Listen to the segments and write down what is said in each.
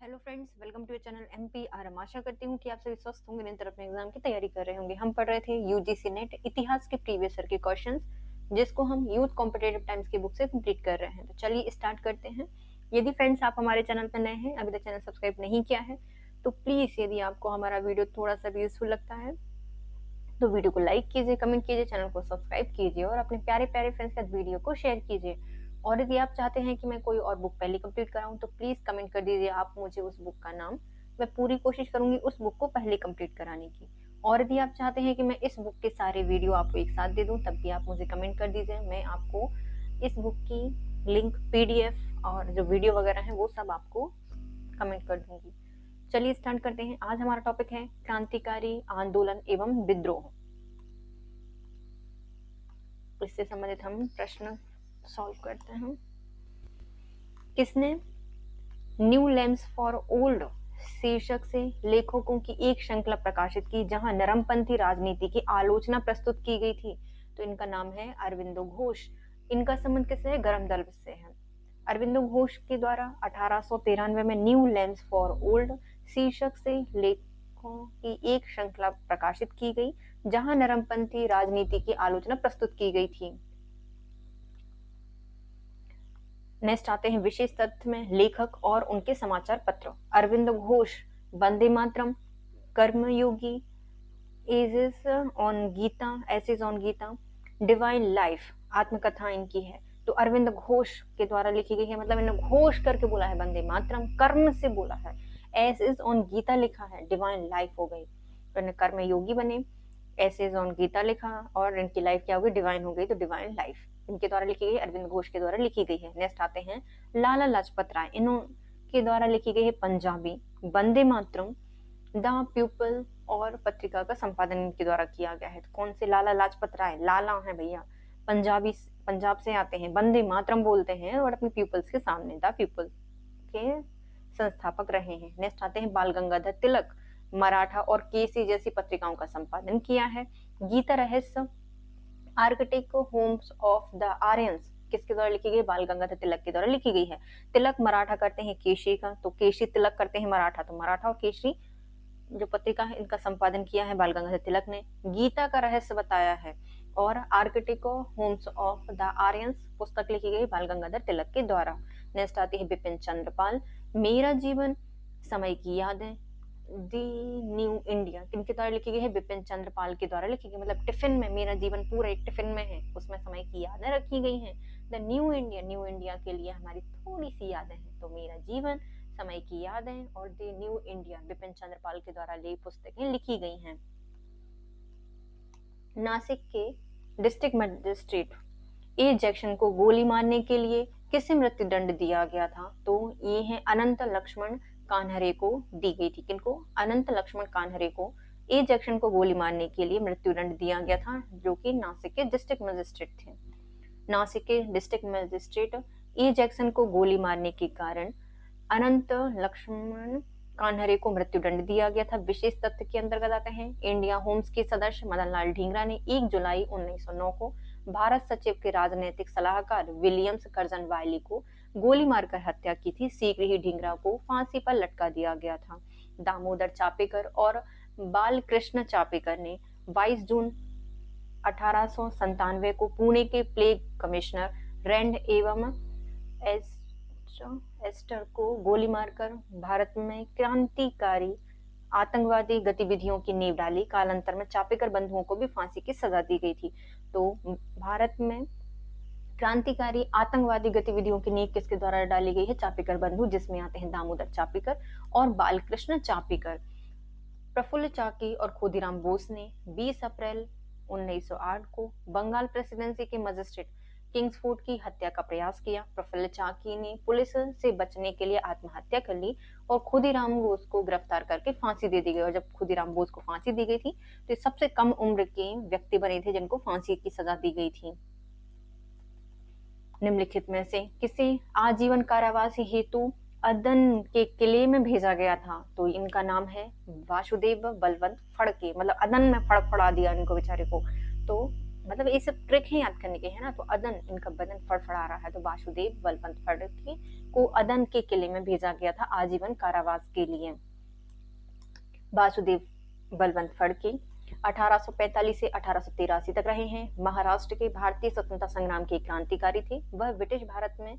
Hello friends, welcome to your channel MPRM. आशा करती हूँ कि आप सभी स्वस्थ होंगे, निरंतर अपने एग्जाम की तैयारी कर रहे होंगे। हम पढ़ रहे थे यूजीसी नेट इतिहास के प्रीवियस ईयर के क्वेश्चंस, जिसको हम यूथ कॉम्पिटेटिव टाइम्स की बुक से कंप्लीट कर रहे हैं। तो चलिए स्टार्ट करते हैं। यदि फ्रेंड्स आप हमारे चैनल पर नए हैं, अभी तक चैनल सब्सक्राइब नहीं किया है, तो प्लीज यदि आपको हमारा वीडियो थोड़ा सा भी यूजफुल लगता है तो वीडियो को लाइक कीजिए, कमेंट कीजिए, चैनल को सब्सक्राइब कीजिए और अपने प्यारे प्यारे फ्रेंड्स के साथ वीडियो को शेयर कीजिए। और यदि आप चाहते हैं कि मैं कोई और बुक पहले कंप्लीट कराऊं तो प्लीज कमेंट कर दीजिए आप मुझे उस बुक का नाम। मैं पूरी कोशिश करूंगी उस बुक को पहले कंप्लीट कराने की। और यदि आप चाहते हैं कि मैं इस बुक के सारे वीडियो आपको एक साथ दे दूं, तब भी आप मुझे कमेंट कर दीजिए। मैं आपको इस बुक की लिंक, पीडीएफ और जो वीडियो वगैरह है वो सब आपको कमेंट कर दूंगी। चलिए स्टार्ट करते हैं। आज हमारा टॉपिक है क्रांतिकारी आंदोलन एवं विद्रोह। इससे संबंधित हम प्रश्न सॉल्व करते हैं। किसने न्यू लेम्स फॉर ओल्ड शीर्षक से लेखकों की एक श्रृंखला प्रकाशित की, जहां नरमपंथी राजनीति की आलोचना प्रस्तुत की गई थी? तो इनका नाम है अरविंदो घोष। इनका संबंध किससे है? गरम दल से है। अरविंदो घोष के द्वारा 1893 में न्यू लेम्स फॉर ओल्ड शीर्षक से लेखों की एक श्रृंखला प्रकाशित की गई, जहां नरमपंथी राजनीति की आलोचना प्रस्तुत की गई थी। नेक्स्ट आते हैं विशेष तथ्य में लेखक और उनके समाचार पत्र। Aurobindo Ghosh Vande Mataram, Karmayogi, essays on Gita, essays on Gita, divine life आत्मकथा इनकी है। तो अरविंद घोष के द्वारा लिखी गई है, मतलब इन्होंने घोष करके बोला है वंदे मातरम, कर्म से बोला है, एसेज ऑन गीता लिखा है, डिवाइन लाइफ हो गई। तो इन्हें कर्मयोगी बने, एसेज ऑन गीता लिखा और इनकी लाइफ क्या हो गई? डिवाइन हो गई। तो डिवाइन लाइफ इनके द्वारा लिखी गई, अरविंद घोष के द्वारा लिखी गई है। नेक्स्ट आते हैं लाला लाजपत राय, इनके द्वारा लिखी गई है पंजाबी, वंदे मातरम, द पीपल और पत्रिका का संपादन इनके द्वारा किया गया है। तो कौन से? लाला लाजपत राय, लाला है भैया, पंजाबी, पंजाब से आते हैं, वंदे मातरम बोलते हैं और अपने पीपल्स के सामने द पीपल के संस्थापक रहे हैं। नेक्स्ट आते हैं बाल गंगाधर तिलक, मराठा और केसी जैसी पत्रिकाओं का संपादन किया है। गीता रहस्य, architect Holmes of the Aryans किसके द्वारा लिखी गई? बाल गंगाधर तिलक के द्वारा लिखी गई है। तिलक मराठा करते हैं केशरी का, तो केशरी तिलक करते हैं मराठा, तो मराठा और केशरी जो पत्रिका है इनका संपादन किया है बाल गंगाधर तिलक ने। गीता का रहस्य बताया है और architect Holmes of the Aryans पुस्तक लिखी गई बाल गंगाधर तिलक के द्वारा। नेक्स्ट आती है बिपिन चंद्रपाल, मेरा जीवन, समय की यादें, दी न्यू इंडिया किनके द्वारा लिखी गई है? बिपिन चंद्रपाल के द्वारा लिखी गई। मतलब टिफिन में मेरा जीवन पूरा एक टिफिन में है, उसमें समय की यादें रखी गई हैं। The new India, new India के लिए हमारी थोड़ी सी यादें हैं। तो मेरा जीवन, समय की यादें और the new India Bipin Chandrapal के द्वारा ये पुस्तकें लिखी गई हैं। नासिक के डिस्ट्रिक्ट मजिस्ट्रेट ए जैक्सन को गोली मारने के लिए किसे मृत्यु दंड दिया गया था? तो ये है अनंत लक्ष्मण कान्हरे को दी गई थी। किनको? अनंत लक्ष्मण कान्हरे को ए जैक्सन को गोली मारने के लिए मृत्यु दंड दिया गया था, जो कि नासिक के डिस्ट्रिक्ट मजिस्ट्रेट थे। नासिक के डिस्ट्रिक्ट मजिस्ट्रेट ए जैक्सन को गोली मारने के कारण अनंत लक्ष्मण कान्हरे को मृत्यु दंड दिया गया था। विशेष तथ्य के अंतर्गत आते हैं इंडिया होम्स के सदस्य मदन लाल ढींगरा ने 1 जुलाई 1909 को भारत सचिव के राजनीतिक सलाहकार विलियम्स कर्जन वायली को गोली मारकर हत्या की थी। शीघ्र ही ढींगरा को फांसी पर लटका दिया गया था। दामोदर चापेकर और बाल कृष्ण चापेकर ने 22 जून 1897 को पुणे के प्लेग कमिश्नर रैंड एवं एस्टर को गोली मारकर भारत में क्रांतिकारी आतंकवादी गतिविधियों की नींव डाली। कालांतर में चापेकर बंधुओं को भी फांसी की सजा दी गई थी। तो भारत में क्रांतिकारी आतंकवादी गतिविधियों की नींव किसके द्वारा डाली गई है? चापेकर बंधु, जिसमें आते हैं दामोदर चापेकर और बालकृष्ण चापेकर। प्रफुल्ल चाकी और खुदीराम बोस ने 20 अप्रैल 1908 को बंगाल प्रेसिडेंसी के मजिस्ट्रेट किंग्सफोर्ड की हत्या का प्रयास किया। प्रफुल्ल चाकी ने पुलिस से बचने के लिए आत्महत्या कर ली और खुदीराम बोस को गिरफ्तार करके फांसी दे दी गई। और जब खुदीराम बोस को फांसी दी गई थी तो ये सबसे कम उम्र के व्यक्ति बने थे जिनको फांसी की सजा दी गई थी। निम्नलिखित में से किसे आजीवन कारावास हेतु अदन के किले में भेजा गया था? तो इनका नाम है वासुदेव बलवंत फड़के, मतलब अदन में फड़फड़ा दिया इनको बेचारे को। तो मतलब ये सब ट्रिक है याद करने के, है ना। तो अदन, इनका बदन फड़फड़ा रहा है, तो वासुदेव बलवंत फड़के को अदन के किले में भेजा गया था आजीवन कारावास के लिए। वासुदेव बलवंत फड़के 1845 से 1883 तक रहे हैं। महाराष्ट्र के भारतीय स्वतंत्रता संग्राम के क्रांतिकारी थे। वह ब्रिटिश भारत में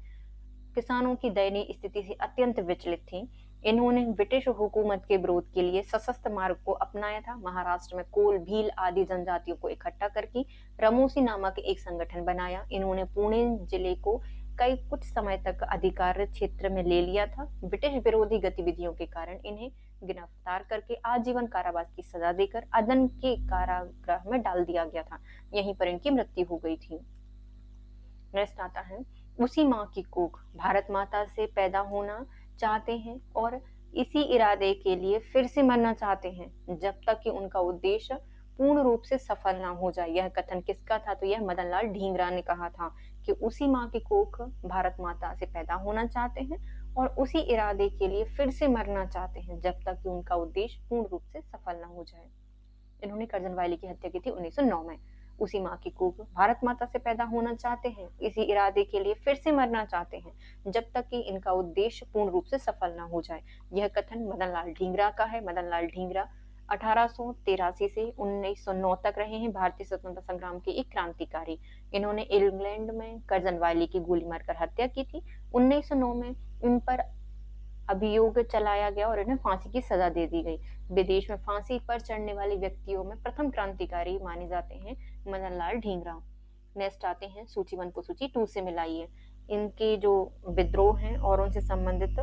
किसानों की दयनीय स्थिति से अत्यंत विचलित थे। इन्होंने ब्रिटिश हुकूमत के विरोध के लिए सशस्त्र मार्ग को अपनाया था। महाराष्ट्र में कोल, भील आदि जनजातियों को इकट्ठा करके रमोसी नामक एक संगठन बनाया। इन्होंने पुणे जिले को कुछ समय तक अधिकार क्षेत्र में ले लिया था। ब्रिटिश विरोधी गतिविधियों के कारण इन्हें गिरफ्तार करके आजीवन कारावास की सजा देकर अदन के कारागृह में डाल दिया गया था। यहीं पर इनकी मृत्यु हो गई थी। नेक्स्ट आता है, उसी माँ की कोख, भारत माता से पैदा होना चाहते हैं और इसी इरादे के लिए फिर से मरना चाहते हैं जब तक कि उनका उद्देश्य पूर्ण रूप से सफल ना हो जाए। यह कथन किसका था? तो यह मदनलाल ढींगरा ने कहा था कि उसी माँ की कोख, भारत माता से पैदा होना चाहते हैं और उसी इरादे के लिए फिर से मरना चाहते हैं जब तक कि उनका उद्देश्य पूर्ण रूप से सफल ना हो जाए। इन्होंने कर्जन वायली की हत्या की थी 1909 में। उसी माँ की कोख, भारत माता से पैदा होना चाहते हैं, इसी इरादे के लिए फिर से मरना चाहते हैं जब तक कि इनका उद्देश्य पूर्ण रूप से सफल ना हो जाए। यह कथन मदनलाल ढींगरा का है। मदनलाल ढींगरा 1883 से 1909 तक रहे हैं भारतीय स्वतंत्रता संग्राम के एक क्रांतिकारी। इन्होंने इंग्लैंड में कर्जन वायली की गोली मारकर हत्या की थी। 1909 में इन पर अभियोग चलाया गया और इन्हें फांसी की सजा दे दी गई। विदेश में फांसी पर चढ़ने वाले व्यक्तियों में प्रथम क्रांतिकारी माने जाते हैं मदनलाल ढींगरा। नेक्स्ट आते हैं, सूची 1 को सूची 2 से मिलाइए। इनके जो विद्रोह हैं और उनसे संबंधित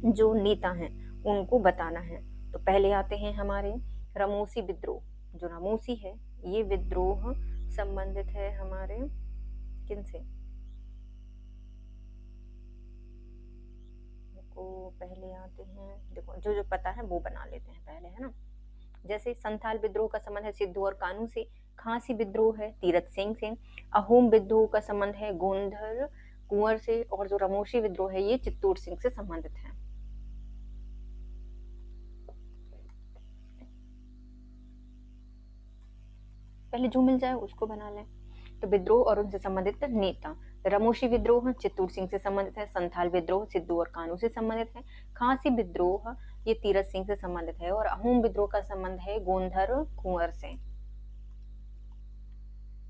जो नेता हैं उनको बताना है। तो पहले आते हैं हमारे रमोसी विद्रोह। जो रमोसी है ये विद्रोह संबंधित है हमारे किनसे? को पहले आते हैं, देखो जो जो पता है वो बना लेते हैं पहले, है ना। जैसे संथाल विद्रोह का संबंध है सिद्धू और कानू से। खांसी विद्रोह है तीरथ सिंह से। अहोम विद्रोह का संबंध है गोंधर कुंवर से। और जो रमोशी विद्रोह है ये चित्तौड़ सिंह से संबंधित है। पहले जो मिल जाए उसको बना लें। तो विद्रोह और उनसे संबंधित नेता, रमोशी विद्रोह चित्तौड़ सिंह से संबंधित है। संथाल विद्रोह सिद्धू और कानू से संबंधित है। खांसी विद्रोह ये तीरथ सिंह से संबंधित है। और अहोम विद्रोह का संबंध है गोंधर कुंवर से।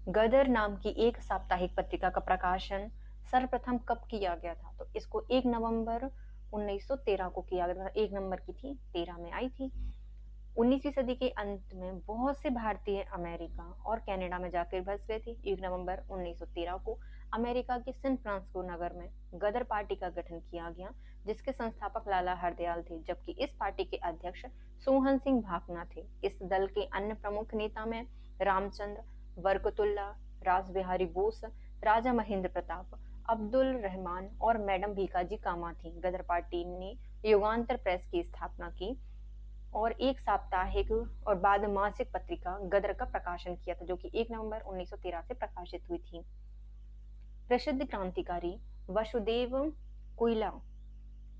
गदर नाम की एक साप्ताहिक पत्रिका का प्रकाशन सर्वप्रथम कब किया गया था? तो इसको 1 नवंबर 1913 को किया गया था। 1 नंबर की थी, 13 में आई थी। 19वीं सदी के अंत में बहुत से भारतीय अमेरिका और कनाडा में जाकर बस गए थे। 1 नवंबर 1913 को अमेरिका के सैन फ्रांसिस्को नगर में गदर पार्टी का गठन किया गया जिसके संस्थापक लाला हरदयाल थे, जबकि इस पार्टी के अध्यक्ष सोहन सिंह भाकना थे। इस दल के अन्य प्रमुख नेता में रामचंद्र, बरकतुल्ला, रास बिहारी बोस, राजा महेंद्र प्रताप, अब्दुल रहमान और मैडम भीकाजी कामा थी। गदर पार्टी ने युगांतर प्रेस की स्थापना की और एक साप्ताहिक और बाद मासिक पत्रिका गदर का प्रकाशन किया था जो कि 1 नवंबर 1913 से प्रकाशित हुई थी। प्रसिद्ध क्रांतिकारी वसुदेव कोइला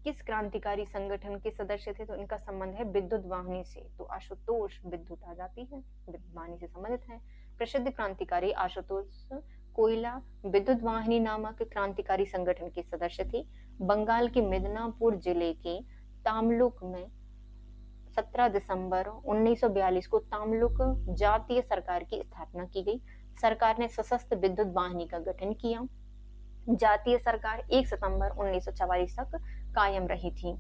किस क्रांतिकारी संगठन के सदस्य थे? तो इनका संबंध है विद्युत वाहिनी से। तो आशुतोष, विद्युत आ जाती है, विद्युत वाहिनी से संबंधित है। प्रसिद्ध क्रांतिकारी आशुतोष कोइला विद्युत वाहिनी नामक क्रांतिकारी संगठन के सदस्य थे। बंगाल के मिदनापुर जिले के तामलुक में 17 दिसंबर 1942 को तामलुक जातीय सरकार की स्थापना की गई। सरकार ने सशस्त्र विद्युत वाहिनी का गठन किया। जातीय सरकार 1 सितंबर 1944 तक कायम रही थी।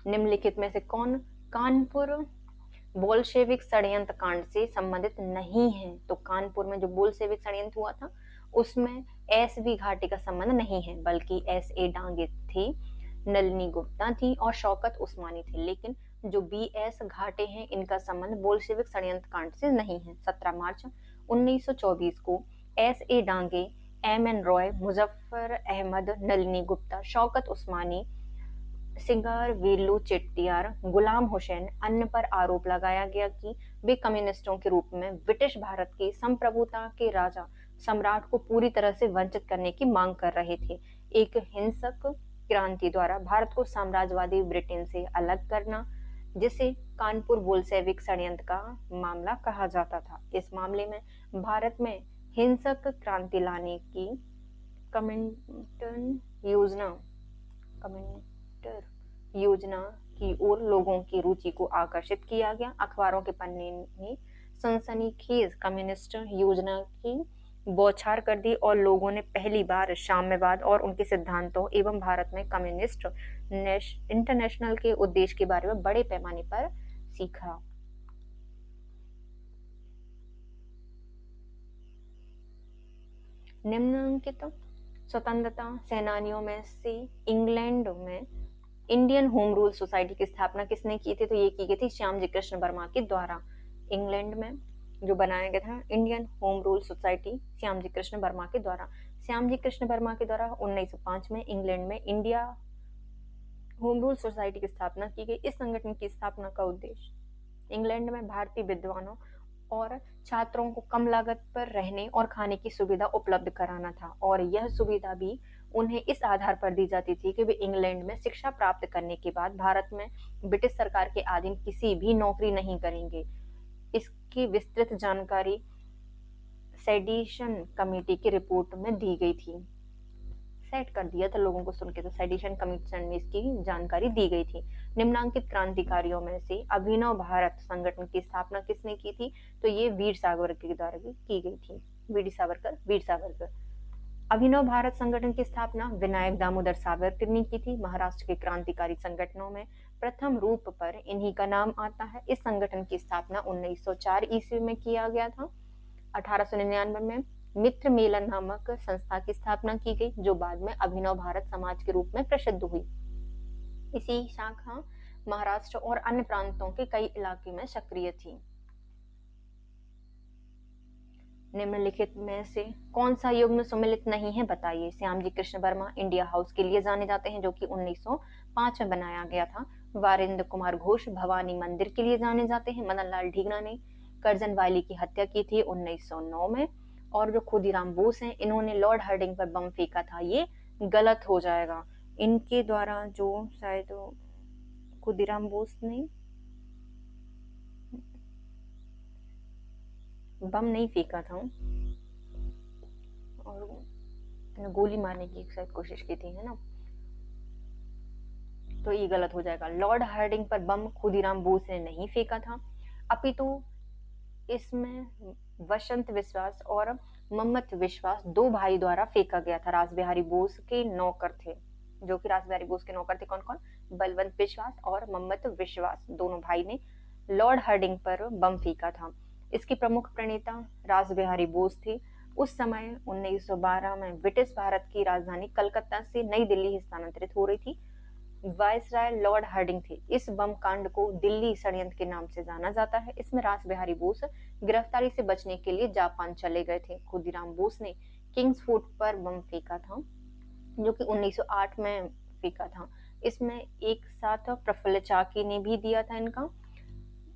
निम्नलिखित में से कौन कानपुर बोल्शेविक षड्यंत्र कांड से संबंधित नहीं है? तो कानपुर में जो बोल्शेविक षड्यंत्र हुआ था उसमें एस.वी. घाटी का संबंध नहीं है, बल्कि एस.ए. डांगे थे, नलिनी गुप्ता थी और शौकत उस्मानी थे। लेकिन जो बी.एस. घाटे हैं इनका संबंध बोल्शेविक षड्यंत्र कांड से नहीं है। 17 मार्च 1924 को एस.ए. डांगे, एम.एन. रॉय, मुजफ्फर अहमद, नलिनी गुप्ता, शौकत उस्मानी, सिगार वेलू चेट्टियार, गुलाम हुसैन अन्य पर आरोप लगाया गया कि वे कम्युनिस्टों के रूप में ब्रिटिश भारत की संप्रभुता के राजा सम्राट को पूरी तरह से वंचित करने की मांग कर रहे थे। एक हिंसक क्रांति द्वारा भारत को साम्राज्यवादी ब्रिटेन से अलग करना, जिसे कानपुर बोल्शेविक षड्यंत्र का मामला कहा जाता था। इस मामले में भारत में हिंसक क्रांति लाने की कमिंटन योजना कमिंटर योजना की ओर लोगों की रुचि को आकर्षित किया गया। अखबारों के पन्ने ने सनसनीखेज कम्युनिस्ट योजना की बौछार कर दी और लोगों ने पहली बार साम्यवाद और उनके सिद्धांतों एवं भारत में कम्युनिस्ट इंटरनेशनल के उद्देश्य के बारे में बड़े पैमाने पर सीखा। निम्नलिखित स्वतंत्रता सेनानियों में से इंग्लैंड में इंडियन होम रूल सोसाइटी की स्थापना किसने की थी? तो ये की गई थी श्यामजी कृष्ण वर्मा के द्वारा। इंग्लैंड में जो बनाया गया था Indian home rule society Shyamji Krishna Verma के द्वारा। श्यामजी कृष्ण वर्मा के द्वारा 1905 में इंग्लैंड में इंडिया होम रूल सोसाइटी की स्थापना की गई। इस संगठन की स्थापना का उद्देश्य इंग्लैंड में भारतीय विद्वानों और छात्रों को कम लागत पर रहने और खाने की सुविधा उपलब्ध कराना था और यह सुविधा भी उन्हें इस आधार पर दी जाती थी कि वे इंग्लैंड में शिक्षा प्राप्त करने के बाद भारत में ब्रिटिश सरकार के अधीन किसी भी नौकरी नहीं करेंगे। इसकी विस्तृत जानकारी सेडिशन कमेटी की रिपोर्ट में दी गई थी। सेट कर दिया था लोगों को सुन के, तो सेडिशन कमीशन में इसकी जानकारी दी गई थी। निम्नांकित क्रांतिकारियों में से अभिनव भारत संगठन की स्थापना किसने की थी? तो ये वीर सावरकर के द्वारा की गई थी। वीर सावरकर। अभिनव भारत संगठन की स्थापना विनायक दामोदर सावरकर ने की थी। महाराष्ट्र के क्रांतिकारी संगठनों में प्रथम रूप पर इन्हीं का नाम आता है। इस संगठन की स्थापना 1904 ईस्वी में किया गया था। 1899 में मित्र मेलन नामक संस्था की स्थापना की गई, जो बाद में अभिनव भारत समाज के रूप में प्रसिद्ध हुई। इसी शाखा महाराष्ट्र और अन्य प्रांतों के कई इलाके में सक्रिय थी। निम्नलिखित में से कौन सा युग्म सुमेलित नहीं है, बताइए। श्यामजी कृष्ण वर्मा इंडिया हाउस के लिए जाने जाते हैं, जो कि 1905 में बनाया गया था। वारिंद्र कुमार घोष भवानी मंदिर के लिए जाने जाते हैं। मदन लाल ढींगरा ने करजन वाली की हत्या की थी 1909 में। और जो खुदीराम बोस हैं, इन्होंने लॉर्ड हार्डिंग पर बम फेंका था। ये गलत हो जाएगा। इनके द्वारा जो शायद खुदीराम बोस ने बम नहीं फेंका था और गोली मारने की शायद कोशिश की थी, है ना, तो ये गलत हो जाएगा। लॉर्ड हार्डिंग पर बम खुदीराम बोस ने नहीं फेंका था, अपितु इसमें वसंत विश्वास और मम्मत विश्वास दो भाई द्वारा फेंका गया था। रासबिहारी बोस के नौकर थे, जो कि रासबिहारी बोस के नौकर थे कौन कौन? बलवंत विश्वास और मम्मत विश्वास, दोनों भाई ने लॉर्ड हार्डिंग पर बम फेंका था। इसकी प्रमुख प्रणेता रासबिहारी बोस थे। उस समय 1912 में ब्रिटिश भारत की राजधानी कलकत्ता से नई दिल्ली स्थानांतरित हो रही थी। वायसराय लॉर्ड हार्डिंग थे। इस बम कांड को दिल्ली षड्यंत्र के नाम से जाना जाता है। इसमें रासबिहारी बोस गिरफ्तारी से बचने के लिए जापान चले गए थे। खुदीराम बोस ने किंग्स फोर्ट पर बम फेंका था, जो कि 1908 में फेंका था। इसमें एक साथ प्रफुल्ल चाकी ने भी दिया था इनका।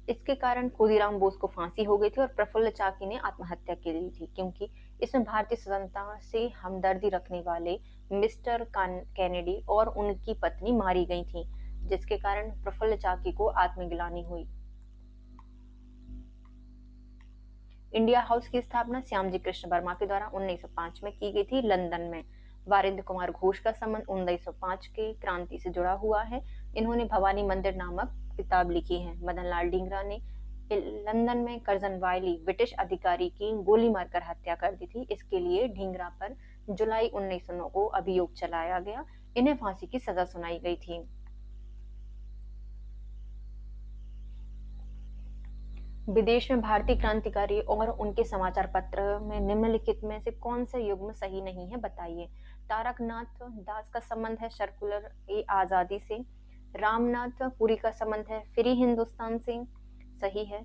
इसके कारण खुदीराम बोस को फांसी हो गई थी और प्रफुल्ल चाकी ने आत्महत्या की ली थी, क्योंकि इसमें भारतीय स्वतंत्रता से हमदर्दी रखने वाले मिस्टर कैनेडी और उनकी पत्नी मारी गई थी, जिसके कारण प्रफुल्ल चाकी को आत्मग्लानि हुई। इंडिया हाउस की स्थापना श्यामजी कृष्ण वर्मा के द्वारा 1905 में की गई थी, लंदन में। वारिंद्र कुमार घोष का संबंध 1905 के क्रांति से जुड़ा हुआ है। इन्होंने भवानी मंदिर नामक किताब लिखी है। मदन लाल ढींगरा ने लंदन में कर्जन वायली ब्रिटिश अधिकारी की गोली मारकर हत्या कर दी थी। इसके लिए ढींगरा पर जुलाई 1909 को अभियोग चलाया गया। इन्हें फांसी की सजा सुनाई गई थी। विदेश में भारतीय क्रांतिकारी और उनके समाचार पत्र में निम्नलिखित में से कौन सा युग्म सही नहीं है, बताइए। तारकनाथ दास का संबंध है सर्कुलर ए आजादी से। रामनाथ पुरी का संबंध है फ्री हिंदुस्तान से। सही है?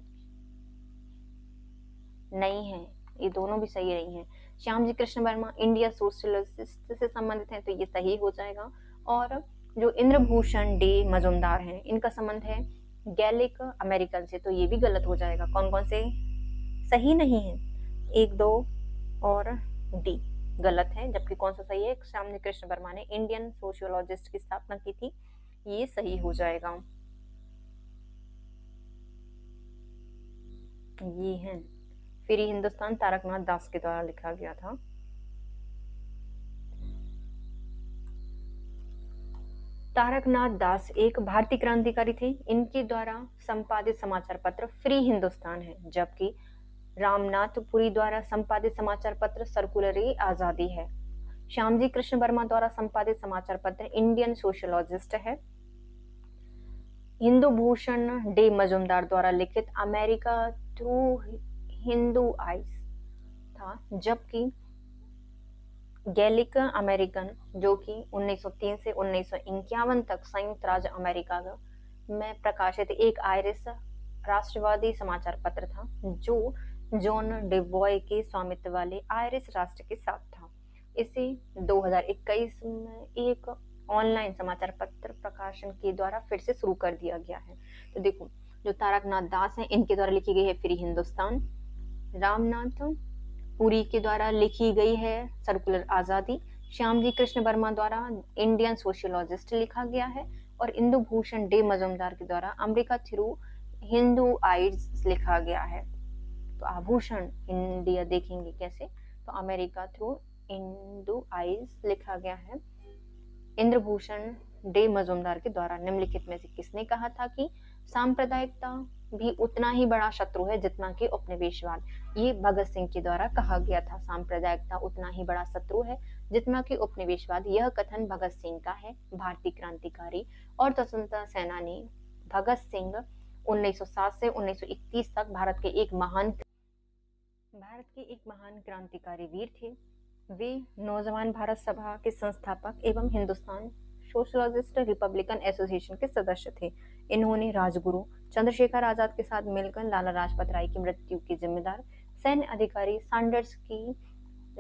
नहीं है, ये दोनों भी सही नहीं है। श्यामजी कृष्ण वर्मा इंडिया सोशलिस्ट से संबंधित है, तो ये सही हो जाएगा। और जो इंद्रभूषण डे मजुमदार हैं, इनका संबंध है गैलिक अमेरिकन से, तो ये भी गलत हो जाएगा। कौन कौन से सही नहीं है? 1, 2 और डी गलत है, जबकि कौन सा सही है? श्यामजी कृष्ण वर्मा ने इंडियन सोशियोलॉजिस्ट की स्थापना की थी, ये सही हो जाएगा। ये हैं फिर हिंदुस्तान तारकनाथ दास के द्वारा लिखा गया था। तारकनाथ दास एक भारतीय क्रांतिकारी थे। इनके द्वारा संपादित समाचार पत्र फ्री हिंदुस्तान है, जबकि रामनाथपुरी द्वारा संपादित समाचार पत्र सर्कुलर ए आजादी है। श्यामजी कृष्ण वर्मा द्वारा संपादित समाचार पत्र इंडियन सोशलॉजिस्ट है। हिंदू भूषण डे मजुमदार द्वारा लिखित अमेरिका थ्रू हिंदू आइज था, जबकि गैलिक अमेरिकन, जो कि 1903 से 1951 तक संयुक्त राज्य अमेरिका में प्रकाशित एक आयरिश राष्ट्रवादी समाचार पत्र था, जो जॉन डेवॉय के स्वामित्व वाले आयरिश राष्ट्र के साथ था। इसे 2021 में एक ऑनलाइन समाचार पत्र प्रकाशन के द्वारा फिर से शुरू कर दिया गया है। तो देखो, जो तारकनाथ दास हैं, इनके द्वारा लिखी गई है फ्री हिंदुस्तान। रामनाथ पुरी के द्वारा लिखी गई है सर्कुलर आजादी। श्यामजी कृष्ण वर्मा द्वारा इंडियन सोशियोलॉजिस्ट लिखा गया है, और इंदु भूषण डे मजुमदार के द्वारा अमेरिका थ्रू हिंदू आइड्स लिखा गया है। तो आभूषण इंडिया देखेंगे कैसे, तो अमेरिका थ्रू इंदू आइज लिखा गया है। इंद्रभूषण डे मजुमदार के द्वारा निम्नलिखित में से किसने कहा था कि सांप्रदायिकता भी उतना ही बड़ा शत्रु है जितना कि उपनिवेशवाद। ये भगत सिंह के द्वारा कहा गया था, सांप्रदायिकता उतना ही बड़ा शत्रु है जितना कि उपनिवेशवाद। यह कथन भगत सिंह का है। भारतीय क्रांतिकारी और स्वतंत्रता सेनानी भगत सिंह 1907 से 1931 तक भारत के एक महान क्रांतिकारी वीर थे। वे नौजवान भारत सभा के संस्थापक एवं हिंदुस्तान सोशलिस्ट रिपब्लिकन एसोसिएशन के सदस्य थे। इन्होंने राजगुरु चंद्रशेखर आजाद के साथ मिलकर लाला लाजपत राय की मृत्यु के जिम्मेदार सैन्य अधिकारी सैंडर्स की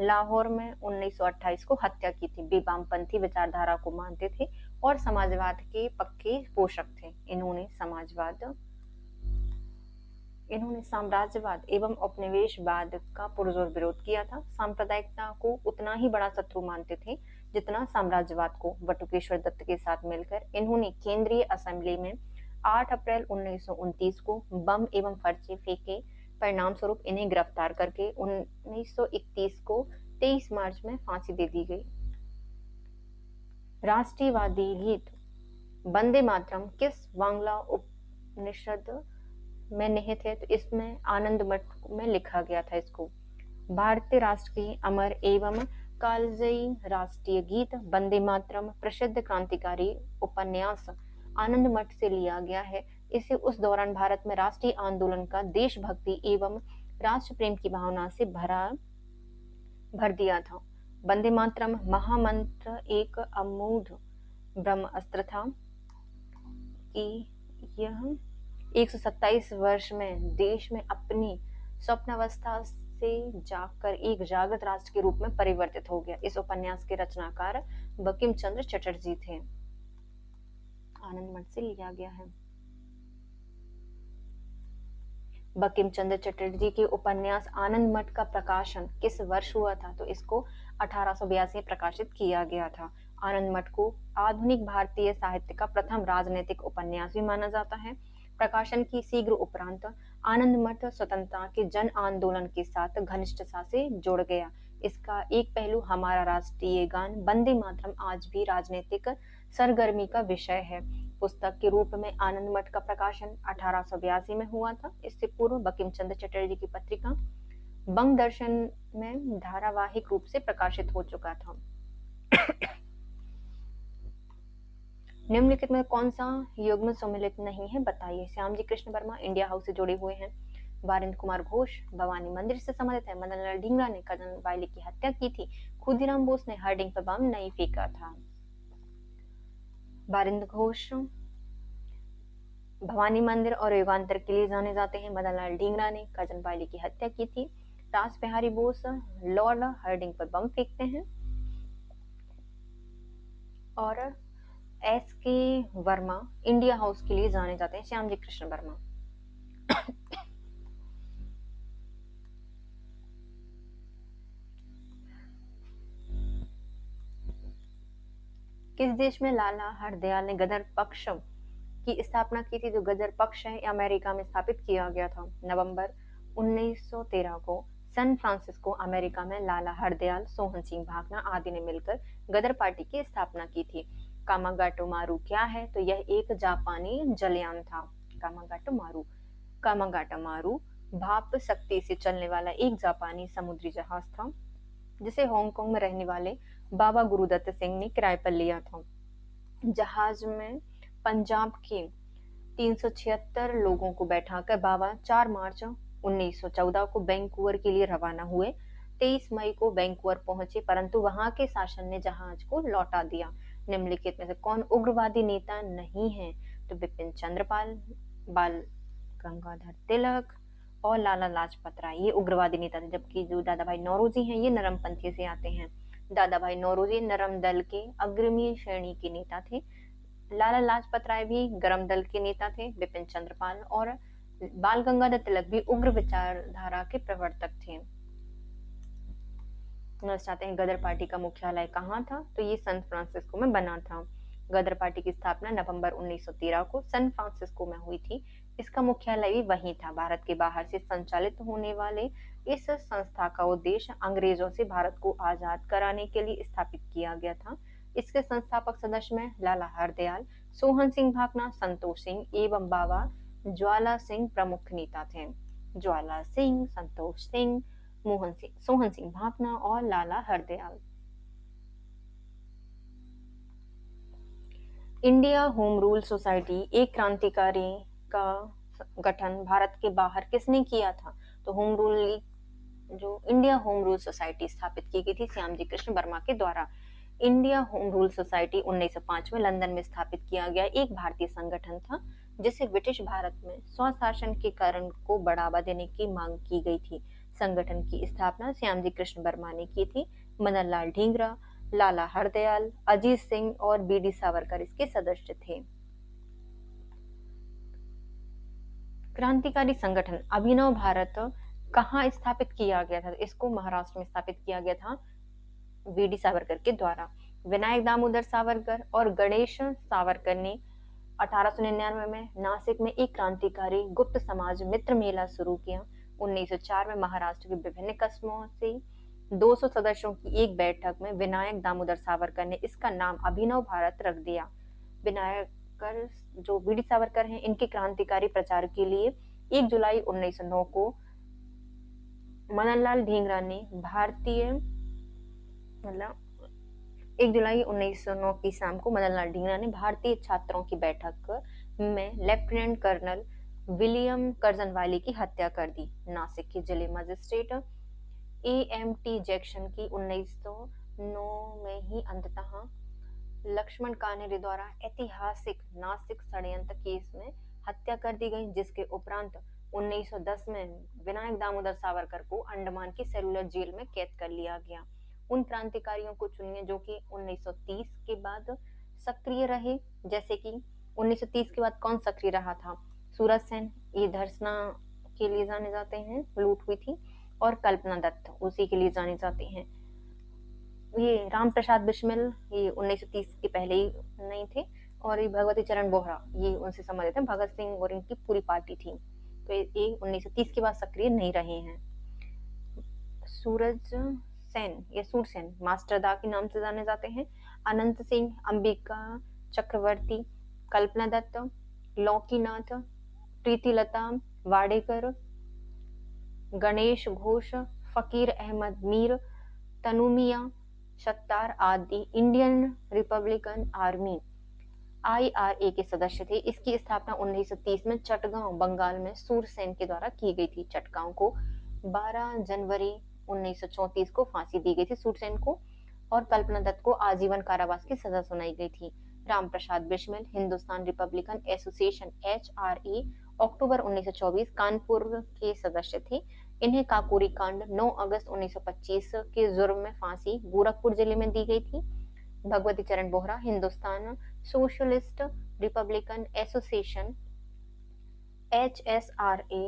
लाहौर में 1928 को हत्या की थी। वे वामपंथी विचारधारा को मानते थे और समाजवाद के पक्के पोषक थे। इन्होंने साम्राज्यवाद एवं उपनिवेशवाद का पुरजोर विरोध किया था। सांप्रदायिकता को उतना ही बड़ा शत्रु मानते थे जितना साम्राज्यवाद को। बटुकेश्वर दत्त के साथ मिलकर इन्होंने केंद्रीय असेंबली में 8 अप्रैल 1929 को बम एवं पर्चे फेंके। परिणाम स्वरूप इन्हें गिरफ्तार करके 1931 को 23 मार्च में फांसी दे दी गई। राष्ट्रीयवादी गीत वंदे मातरम किस बांग्ला उपनिषद में निहित है, तो इसमें आनंद मठ में लिखा गया था इसको। भारतीय राष्ट्र की अमर एवं कालजयी राष्ट्रीय गीत वंदे मातरम प्रसिद्ध क्रांतिकारी उपन्यास आनंद मठ से लिया गया है। इसे उस दौरान भारत में राष्ट्रीय आंदोलन का देशभक्ति एवं राष्ट्र प्रेम की भावना से भर दिया था। वंदे मातरम महामंत्र एक अमूढ़ ब्रह्मास्त्र था कि यह 127 वर्ष में देश में अपनी स्वप्नावस्था से जागकर एक जागृत राष्ट्र के रूप में परिवर्तित हो गया। इस उपन्यास के रचनाकार बंकिम चंद्र चटर्जी थे। आनंद मठ से लिया गया है। बंकिम चंद्र चटर्जी के उपन्यास आनंद मठ का प्रकाशन किस वर्ष हुआ था, तो इसको 1882 में प्रकाशित किया गया था। आनंद मठ को आधुनिक भारतीय साहित्य का प्रथम राजनीतिक उपन्यास भी माना जाता है। प्रकाशन की शीघ्र उपरांत आनंद मठ स्वतंत्रता के जन आंदोलन के साथ घनिष्ठता से जुड़ गया। इसका एक पहलू हमारा राष्ट्रीय गान वंदे मातरम आज भी राजनीतिक सरगर्मी का विषय है। पुस्तक के रूप में आनंद मठ का प्रकाशन 1882 में हुआ था। इससे पूर्व बंकिम चंद्र चटर्जी की पत्रिका बंग दर्शन में धारावाहिक रूप से प्रकाशित हो चुका था। निम्नलिखित में कौन सा युग्म सम्मिलित नहीं है, बताइए। श्यामजी कृष्ण वर्मा इंडिया हाउस से जुड़े हुए हैं। वारेंद्र कुमार घोष भवानी मंदिर से संबंधित है। मदन लाल ढींगरा ने कर्नल वायली की हत्या की थी। खुदीराम बोस ने हर्डिंग पर बम नहीं फेंका था। वारेंद्र घोष भवानी मंदिर और युगांतर के लिए जाने जाते हैं। मदन लाल ढींगरा ने कर्नल वायली की हत्या की थी। रास बिहारी बोस लॉर्ड हर्डिंग पर बम फेंकते हैं। और एस के वर्मा इंडिया हाउस के लिए जाने जाते हैं। श्यामजी कृष्ण वर्मा किस देश में लाला हरदयाल ने गदर पक्ष की स्थापना की थी? जो गदर पक्ष है अमेरिका में स्थापित किया गया था। नवंबर 1913 को सैन फ्रांसिस्को अमेरिका में लाला हरदयाल, सोहन सिंह भाभना आदि ने मिलकर गदर पार्टी की स्थापना की थी। कामागाटो मारू क्या है? तो यह एक जापानी जलयान था। कामागाटो मारू कामागाटा मारू भाप शक्ति से चलने वाला एक जापानी समुद्री जहाज था, जिसे हांगकांग में रहने वाले बाबा गुरुदत्त सिंह ने किराए पर लिया था। जहाज में पंजाब के 376 लोगों को बैठाकर बाबा 4 मार्च 1914 को वैंकूवर के लिए रवाना हुए। 23 मई को वैंकूवर पहुंचे, परंतु वहां के शासन ने जहाज को लौटा दिया। निम्नलिखित में से कौन उग्रवादी नेता नहीं है? तो बिपिन चंद्रपाल, बाल गंगाधर तिलक और लाला लाजपत राय, ये उग्रवादी नेता थे। जबकि जो दादा भाई नौरोजी हैं, ये नरमपंथी से आते हैं। दादा भाई नौरोजी नरम दल के अग्रणी श्रेणी के नेता थे। लाला लाजपत राय भी गरम दल के नेता थे। बिपिन चंद्रपाल और बाल गंगाधर तिलक भी उग्र विचारधारा के प्रवर्तक थे। चाहते हैं गदर पार्टी का मुख्यालय कहाँ था? तो ये सैन फ्रांसिस्को में बना था। गदर पार्टी की स्थापना नवंबर 1913 को सैन फ्रांसिस्को में हुई थी। इसका मुख्यालय भी वहीं था। भारत के बाहर से संचालित होने वाले इस संस्था का उद्देश्य अंग्रेजों से भारत को आजाद कराने के लिए स्थापित किया गया था। इसके संस्थापक सदस्य में लाला हरदयाल, सोहन सिंह भाभना, संतोष सिंह एवं बाबा ज्वाला सिंह प्रमुख नेता थे। ज्वाला सिंह, संतोष सिंह, मोहन सिंह, सोहन सिंह भाभना और Lala Hardayal. India home rule society एक क्रांतिकारी का गठन भारत के बाहर किसने किया था? तो होम रूल जो इंडिया होम रूल सोसाइटी स्थापित की गई थी श्यामजी कृष्ण वर्मा के द्वारा। इंडिया होम रूल सोसाइटी 1905 में लंदन में स्थापित किया गया एक भारतीय संगठन था, जिसे ब्रिटिश भारत में स्वशासन के कारण को बढ़ावा देने की मांग की गई थी। संगठन की स्थापना श्यामजी कृष्ण वर्मा ने की थी। मदन लाल ढींगरा, लाला हरदयाल, अजीत सिंह और बीडी सावरकर इसके सदस्य थे। क्रांतिकारी संगठन अभिनव भारत कहाँ स्थापित किया गया था? इसको महाराष्ट्र में स्थापित किया गया था वीडी सावरकर के द्वारा। विनायक दामोदर सावरकर और गणेश सावरकर ने 1899 में नासिक में एक क्रांतिकारी गुप्त समाज मित्र मेला शुरू किया। 1904 में महाराष्ट्र के विभिन्न कस्बों से 200 सदस्यों की एक बैठक में विनायक दामोदर सावरकर ने इसका नाम अभिनव भारत रख दिया। विनायक जो वीडी सावरकर हैं, इनके क्रांतिकारी प्रचार के लिए 1 जुलाई 1909 को मननलाल ढींगरा ने भारतीय 1 जुलाई 1909 की शाम को मननलाल ढींगरा ने भारतीय छात्रों की बैठक में लेफ्टिनेंट कर्नल विलियम कर्जनवाली की हत्या कर दी। नासिक के जिले मजिस्ट्रेट AMT जैक्सन की 1909 में ही अंततः लक्ष्मण कान्हेरे द्वारा ऐतिहासिक नासिक षड्यंत्र केस में हत्या कर दी गई, जिसके उपरांत 1910 में विनायक दामोदर सावरकर को अंडमान की सेलुलर जेल में कैद कर लिया गया। उन क्रांतिकारियों को चुनिए जो कि 1930 के बाद सक्रिय रहे। जैसे कि 1930 के बाद कौन सक्रिय रहा था? सूरज सेन, ये धर्षणा के लिए जाने जाते हैं, लूट हुई थी। और कल्पना दत्त उसी के लिए जाने जाते हैं। ये राम प्रसाद बिस्मिल, ये 1930 के पहले ही नहीं थे। और ये भगवती चरण बोहरा, ये उनसे संबंधित है। भगत सिंह और इनकी पूरी पार्टी थी। तो ये 1930 के बाद सक्रिय नहीं रहे हैं। सूरज सेन या सूरसेन मास्टरदा के नाम से जाने जाते हैं। अनंत सिंह, अंबिका चक्रवर्ती, कल्पना दत्त, लौकीनाथ, प्रीतिलता वाडेकर, गणेश घोष, फकीर अहमद मीर, तनुमिया सत्तार आदि इंडियन रिपब्लिकन आर्मी IRA के सदस्य थे। इसकी स्थापना 1930 में चटगांव बंगाल में सूरसेन के द्वारा की गई थी। चटगांव को 12 जनवरी 1934 को फांसी दी गई थी सूरसेन को, और कल्पना दत्त को आजीवन कारावास की सजा सुनाई गई थी। Ram Prasad Bismil Hindustan republican association HRA October 1924 Kanpur के सदस्य थे। इन्हें काकोरी कांड 9 अगस्त 1925 के जुर्म में फांसी गोरखपुर जिले में दी गई थी। भगवती चरण Bohra Hindustan socialist Republican association HSRA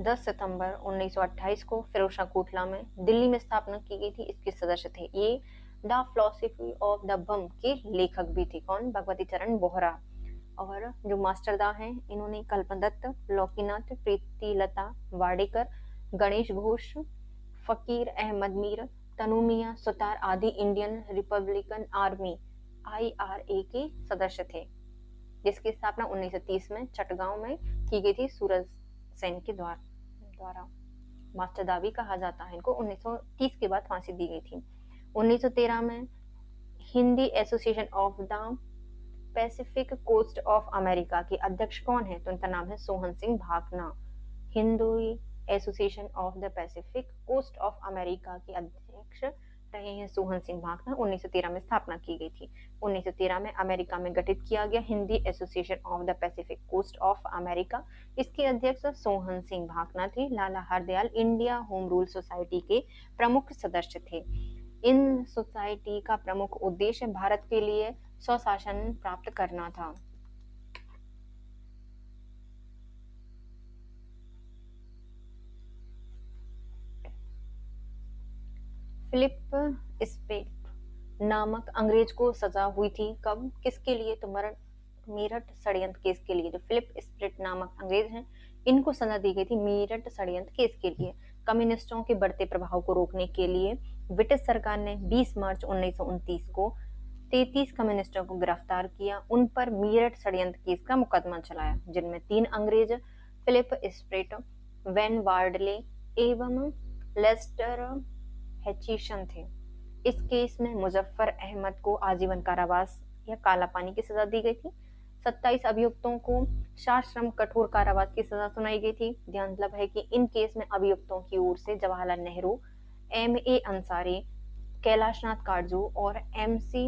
10 सितंबर 1928 को फिरोजशाह कोटला में दिल्ली में स्थापना की गई थी। इसके सदस्य थे ये द फिलॉसफी ऑफ द बम के लेखक भी थे। कौन? भगवती चरण बोहरा। और जो मास्टरदा हैं इन्होंने कल्पना दत्त, लौकीनाथ, प्रीतिलता वाडेकर, गणेश घोष, फकीर अहमद मीर, तनु मियां, सुतार आदि इंडियन रिपब्लिकन आर्मी IRA के सदस्य थे, जिसकी स्थापना 1930 में चटगांव में की गई थी सूरज सेन के द्वारा। मास्टरदा भी कहा जाता है इनको। 1930 के बाद फांसी दी गई थी। 1913 में Hindi association of the Pacific coast of America के अध्यक्ष कौन है? तो उनका नाम है Sohan Singh Bhakna. Hindu association of the Pacific coast of America के अध्यक्ष रहे हैं सोहन सिंह भाकना। 1913 में स्थापना की गई थी। 1913 में अमेरिका में गठित किया गया Hindi association of the Pacific coast of America. इसके अध्यक्ष सोहन सिंह भाकना थे। Lala Hardayal India home rule society के प्रमुख सदस्य थे। इन सोसाइटी का प्रमुख उद्देश्य भारत के लिए स्वशासन प्राप्त करना था। फिलिप स्पेट नामक अंग्रेज को सजा हुई थी। कब? किसके लिए? तो मेरठ षड्यंत्र केस के लिए। जो फिलिप स्प्लिट नामक अंग्रेज हैं इनको सजा दी गई थी मेरठ षड्यंत्र केस के लिए। कम्युनिस्टों के बढ़ते प्रभाव को रोकने के लिए ब्रिटिश सरकार ने 20 मार्च 1929 को 33 कम्युनिस्टों को गिरफ्तार किया। उन पर मेरठ षड्यंत्र केस का मुकदमा चलाया, जिनमें 3 अंग्रेज फिलिप स्प्लिट, वैन वार्डले एवं लेस्टर हैचिसन थे। इस केस में मुजफ्फर अहमद को आजीवन कारावास या काला पानी की सजा दी गई थी। 27 अभियुक्तों को सश्रम कठोर कारावास की सजा सुनाई गई थी। ध्यान मतलब है कि इन केस में अभियुक्तों की ओर से जवाहरलाल नेहरू, MA अंसारी, कैलाशनाथ काटजू और MC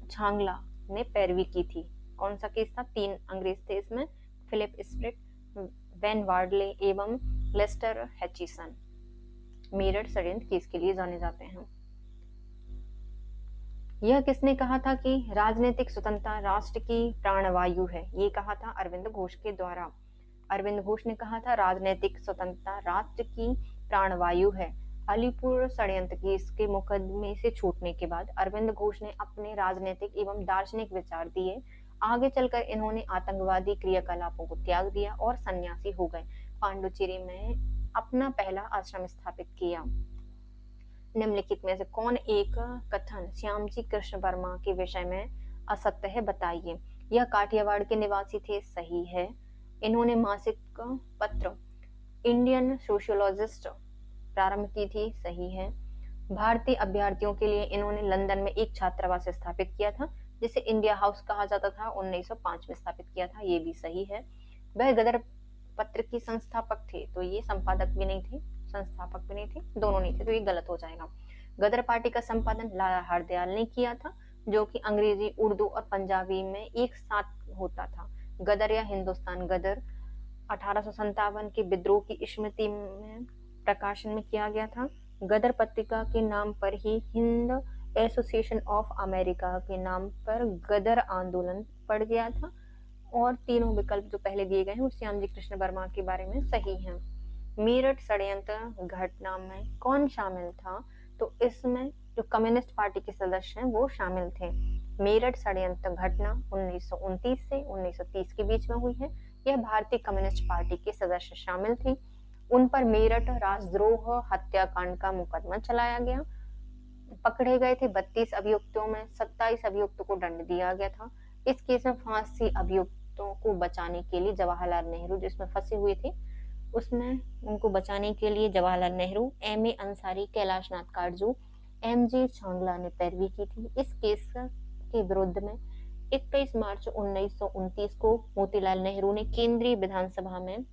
झांगला ने पैरवी की थी। कौन सा केस था? 3 अंग्रेज थे इसमें, फिलिप स्प्लिट, वैन वार्डले एवं लेस्टर हैचिसन। मेरठ षड्यंत्र केस के लिए जाने जाते हैं। यह किसने कहा था कि राजनीतिक स्वतंत्रता राष्ट्र की प्राणवायु है? ये कहा था अरविंद घोष के द्वारा। अरविंद घोष ने कहा था राजनीतिक स्वतंत्रता राष्ट्र की प्राणवायु है। अलीपुर षड्यंत्र केस के मुकदमे से छूटने के बाद अरविंद घोष ने अपने राजनीतिक एवं दार्शनिक विचार दिए। आगे चलकर इन्होंने आतंकवादी क्रियाकलापों को त्याग दिया और सन्यासी हो गए। पांडुचेरी में अपना पहला आश्रम स्थापित किया। निम्नलिखित में से कौन एक कथन श्यामजी कृष्ण वर्मा के विषय में असत्य है? बताइए। यह काठियावाड़ के निवासी थे। सही है। इन्होंने मासिक पत्र इंडियन सोशियोलॉजिस्ट प्रारंभ की थी। सही है। भारतीय अभ्यर्थियों के लिए इन्होंने लंदन में एक छात्रावास स्थापित किया था, जिसे इंडिया हाउस कहा जाता था। 1905 में स्थापित किया था। ये भी सही है। वह गदर पत्र की संस्थापक थे। तो ये संपादक भी नहीं थे, संस्थापक भी नहीं थे, दोनों नहीं थे, तो ये गलत हो जाएगा। गदर पार्टी का संपादन लाला हरदयाल ने किया था, जो कि अंग्रेजी, उर्दू और पंजाबी में एक साथ होता था। गदर या हिंदुस्तान गदर 1857 के विद्रोह की स्मृति में प्रकाशन में किया गया था। गदर पत्रिका के नाम पर ही हिंद एसोसिएशन ऑफ अमेरिका के नाम पर गदर आंदोलन पड़ गया था। और तीनों विकल्प जो पहले दिए गए हैं वो श्यामजी कृष्ण वर्मा के बारे में सही हैं। मेरठ षड्यंत्र घटना में कौन शामिल था? तो इसमें जो कम्युनिस्ट पार्टी के सदस्य हैं वो शामिल थे। मेरठ षड्यंत्र घटना 1929 से 1930 के बीच में हुई है। यह भारतीय कम्युनिस्ट पार्टी के सदस्य शामिल थे। उन पर मेरठ राजद्रोह हत्याकांड का मुकदमा चलाया गया। पकड़े गए थे 32 अभियुक्तों में 27 अभियुक्तों को दंड दिया गया था। इस केस में फांसी अभियुक्तों को बचाने के लिए जवाहरलाल नेहरू जिसमें फंसे हुए थे, उसमें उनको बचाने के लिए जवाहरलाल नेहरू, MA अंसारी, कैलाशनाथ काटजू, MG झांगला ने पैरवी की थी। इस केस के विरुद्ध में 21 मार्च 1929 को मोतीलाल नेहरू ने केंद्रीय विधानसभा में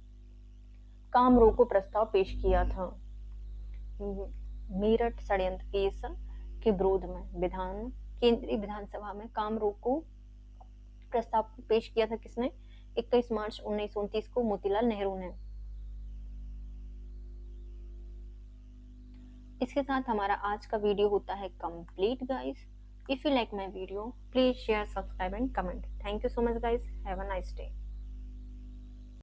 काम रोको प्रस्ताव पेश किया था। मेरठ षड्यंत्र केस के विरोध में केंद्रीय विधानसभा में काम रोको प्रस्ताव पेश किया था। किसने? 21 मार्च 1929 को मोतीलाल नेहरू ने। इसके साथ हमारा आज का वीडियो होता है complete guys. If you like my video please share, subscribe and comment. Thank you so much guys. Have a nice day.